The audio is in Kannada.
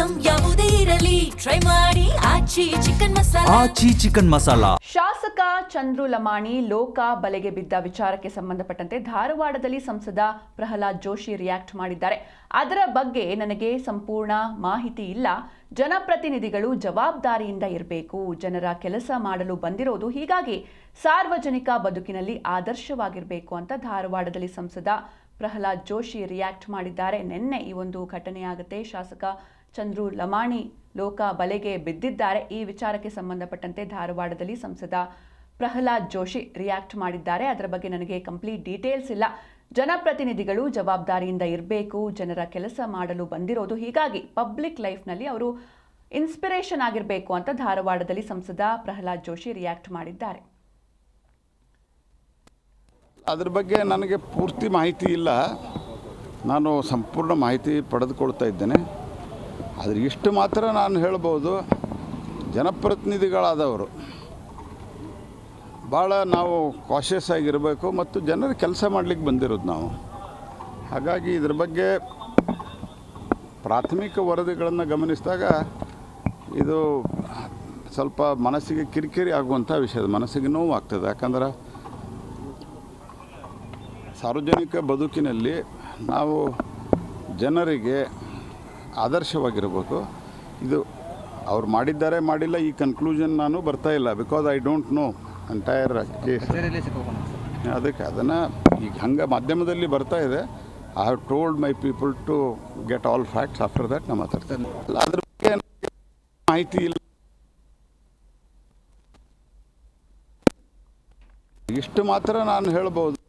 ಐಟಂ ಯಾವುದೇ ಇರಲಿ ಟ್ರೈ ಮಾಡಿ ಆಚಿ ಚಿಕನ್ ಮಸಾಲಾ. ಶಾಸಕ ಚಂದ್ರು ಲಮಾಣಿ ಲೋಕ ಬಲೆಗೆ ಬಿದ್ದ ವಿಚಾರಕ್ಕೆ ಸಂಬಂಧಪಟ್ಟಂತೆ ಧಾರವಾಡದಲ್ಲಿ ಸಂಸದ ಪ್ರಹ್ಲಾದ್ ಜೋಶಿ ರಿಯಾಕ್ಟ್ ಮಾಡಿದ್ದಾರೆ. ಅದರ ಬಗ್ಗೆ ನನಗೆ ಸಂಪೂರ್ಣ ಮಾಹಿತಿ ಇಲ್ಲ. ಜನಪ್ರತಿನಿಧಿಗಳು ಜವಾಬ್ದಾರಿಯಿಂದ ಇರಬೇಕು. ಜನರ ಕೆಲಸ ಮಾಡಲು ಬಂದಿರೋದು, ಹೀಗಾಗಿ ಸಾರ್ವಜನಿಕ ಬದುಕಿನಲ್ಲಿ ಆದರ್ಶವಾಗಿರಬೇಕು ಅಂತ ಧಾರವಾಡದಲ್ಲಿ ಸಂಸದ ಪ್ರಹ್ಲಾದ್ ಜೋಶಿ ರಿಯಾಕ್ಟ್ ಮಾಡಿದ್ದಾರೆ. ನಿನ್ನೆ ಈ ಒಂದು ಘಟನೆಯಾಗುತ್ತೆ. ಶಾಸಕ ಚಂದ್ರು ಲಮಾಣಿ ಲೋಕ ಬಲೆಗೆ ಬಿದ್ದಿದ್ದಾರೆ. ಈ ವಿಚಾರಕ್ಕೆ ಸಂಬಂಧಪಟ್ಟಂತೆ ಧಾರವಾಡದಲ್ಲಿ ಸಂಸದ ಪ್ರಹ್ಲಾದ್ ಜೋಶಿ ರಿಯಾಕ್ಟ್ ಮಾಡಿದ್ದಾರೆ. ಅದರ ಬಗ್ಗೆ ನನಗೆ ಕಂಪ್ಲೀಟ್ ಡೀಟೇಲ್ಸ್ ಇಲ್ಲ. ಜನಪ್ರತಿನಿಧಿಗಳು ಜವಾಬ್ದಾರಿಯಿಂದ ಇರಬೇಕು. ಜನರ ಕೆಲಸ ಮಾಡಲು ಬಂದಿರೋದು, ಹೀಗಾಗಿ ಪಬ್ಲಿಕ್ ಲೈಫ್ನಲ್ಲಿ ಅವರು ಇನ್ಸ್ಪಿರೇಷನ್ ಆಗಿರಬೇಕು ಅಂತ ಧಾರವಾಡದಲ್ಲಿ ಸಂಸದ ಪ್ರಹ್ಲಾದ್ ಜೋಶಿ ರಿಯಾಕ್ಟ್ ಮಾಡಿದ್ದಾರೆ. ಅದ್ರ ಬಗ್ಗೆ ನನಗೆ ಪೂರ್ತಿ ಮಾಹಿತಿ ಇಲ್ಲ. ನಾನು ಸಂಪೂರ್ಣ ಮಾಹಿತಿ ಪಡೆದುಕೊಳ್ತಾ ಇದ್ದೇನೆ. ಆದರೆ ಇಷ್ಟು ಮಾತ್ರ ನಾನು ಹೇಳ್ಬೋದು, ಜನಪ್ರತಿನಿಧಿಗಳಾದವರು ಭಾಳ ನಾವು ಕಾಷಿಯಸ್ ಆಗಿರಬೇಕು ಮತ್ತು ಜನರ ಕೆಲಸ ಮಾಡಲಿಕ್ಕೆ ಬಂದಿರೋದು ನಾವು. ಹಾಗಾಗಿ ಇದ್ರ ಬಗ್ಗೆ ಪ್ರಾಥಮಿಕ ವರದಿಗಳನ್ನು ಗಮನಿಸಿದಾಗ ಇದು ಸ್ವಲ್ಪ ಮನಸ್ಸಿಗೆ ಕಿರಿಕಿರಿ ಆಗುವಂಥ ವಿಷಯ, ಮನಸ್ಸಿಗೆ ನೋವಾಗ್ತದೆ. ಯಾಕಂದ್ರೆ ಸಾರ್ವಜನಿಕ ಬದುಕಿನಲ್ಲಿ ನಾವು ಜನರಿಗೆ ಆದರ್ಶವಾಗಿರಬೇಕು. ಇದು ಅವ್ರು ಮಾಡಿದ್ದಾರೆ ಮಾಡಿಲ್ಲ ಈ ಕನ್ಕ್ಲೂಷನ್ ನಾನು ಬರ್ತಾ ಇಲ್ಲ. Because I don't know entire case. ಅದಕ್ಕೆ ಅದನ್ನು ಈಗ ಹಂಗೆ ಮಾಧ್ಯಮದಲ್ಲಿ ಬರ್ತಾ ಇದೆ. I have told my people to get all facts. After that ನಾನು ಮಾತಾಡ್ತೇನೆ. ಅದ್ರ ಬಗ್ಗೆ ಮಾಹಿತಿ ಇಲ್ಲ. ಇಷ್ಟು ಮಾತ್ರ ನಾನು ಹೇಳ್ಬೋದು.